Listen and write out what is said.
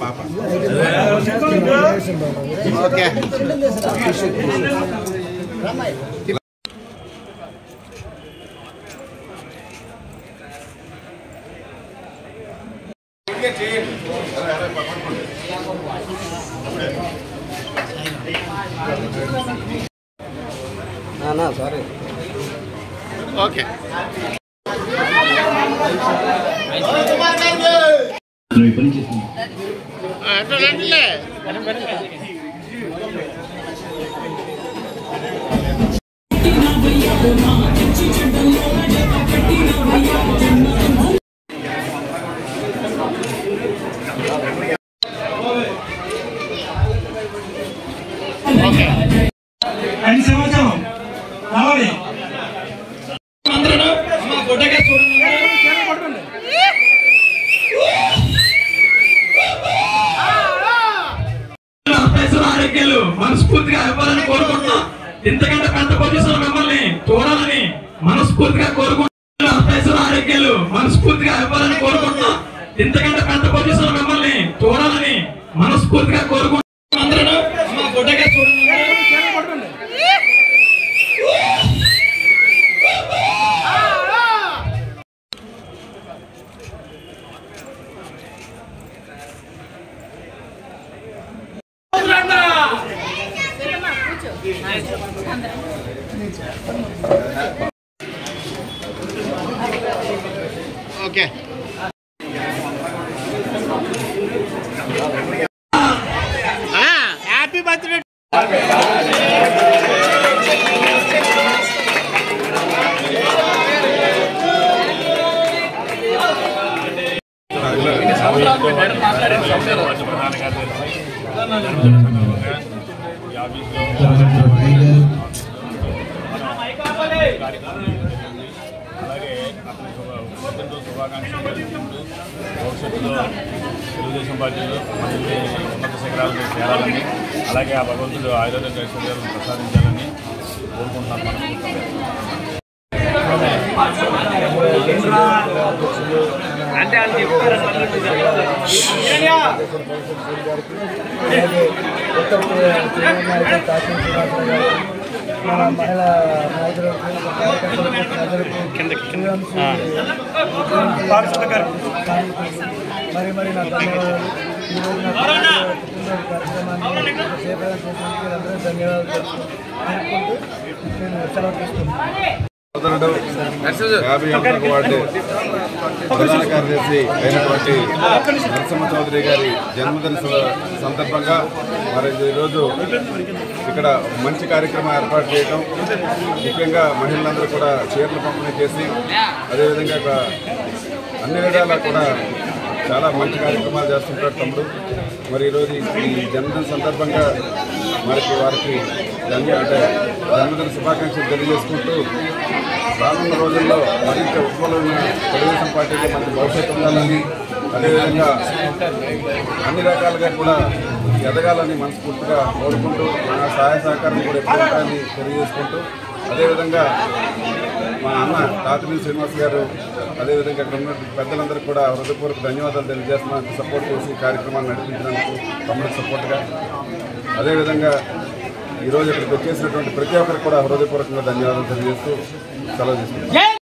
పాప. Okay sorry okay సంవత్సరం రావాలి ఆరోగ్యాలు మనస్ఫూర్తిగా ఇవ్వాలని కోరుకుంటున్నాం. ఇంతకంటే పెద్ద పొజిషన్ మిమ్మల్ని చూడాలని మనస్ఫూర్తిగా కోరుకుంటున్నాం. ఆరోగ్యాలు మనస్ఫూర్తిగా ఇవ్వాలని కోరుకుంటున్నాం. ఇంతకంటే పెద్ద పొజిషన్ మిమ్మల్ని చూడాలని మనస్ఫూర్తిగా కోరుకుంటున్నాం. అందరూ మా ఫోటోగా చూడండి. Okay happy birthday. అలాగే అతనికి శుభాకాంక్షలు తెలుపుకుంటూ భవిష్యత్తులో తెలుగుదేశం పార్టీలో మళ్ళీ ఉన్నత శిఖరాలను చేరాలని అలాగే ఆ భగవంతుడు ఆయుర్వేద ఐశ్వర్యాలను ప్రసాదించాలని కోరుకుంటున్నాను. మన మహిళా నాయకులకు మరి నా ధన్యవాదాలు. ఈరోజు నా కార్యక్రమాన్ని చేపట్టడం చేసినందుకు అందరూ ధన్యవాదాలు తెలుపుకుంటూ నేను సెలవు తీసుకుంటున్నాను. 51వ వార్డు ప్రధాన కార్యదర్శి అయినటువంటి నరసింహ చౌదరి గారి జన్మదిన సందర్భంగా మరి ఈరోజు ఇక్కడ మంచి కార్యక్రమం ఏర్పాటు చేయడం, ముఖ్యంగా మహిళలందరూ కూడా చీరలు పంపిణీ చేసి అదేవిధంగా అన్ని విధాలా కూడా చాలా మంచి కార్యక్రమాలు చేస్తుంటారు తమ్ముడు. మరి ఈరోజు ఈ జన్మదిన సందర్భంగా వారికి జన్మదిన శుభాకాంక్షలు తెలియజేసుకుంటూ రానున్న రోజుల్లో మరింత ఉత్పలమైన తెలుగుదేశం పార్టీకి మనకి భవిష్యత్తు ఉండాలని, అదేవిధంగా అన్ని రకాలుగా కూడా ఎదగాలని మనస్ఫూర్తిగా కోరుకుంటూ మన సహాయ సహకారం కూడా ఎక్కువ ఉంటాయని తెలియజేసుకుంటూ, అదేవిధంగా మా అన్న తాతిని శ్రీనివాస్ గారు అదేవిధంగా ఇక్కడ ఉన్న పెద్దలందరికీ కూడా హృదయపూర్వక ధన్యవాదాలు తెలియజేస్తున్నాను. సపోర్ట్ చేసి కార్యక్రమాన్ని నడిపించినందుకు తమ్ముడికి సపోర్ట్గా, అదేవిధంగా ఈరోజు ఇక్కడికి వచ్చేసినటువంటి ప్రతి ఒక్కరికి కూడా హృదయపూర్వకంగా ధన్యవాదాలు తెలియజేస్తూ సెలవు తీసుకుంటాను.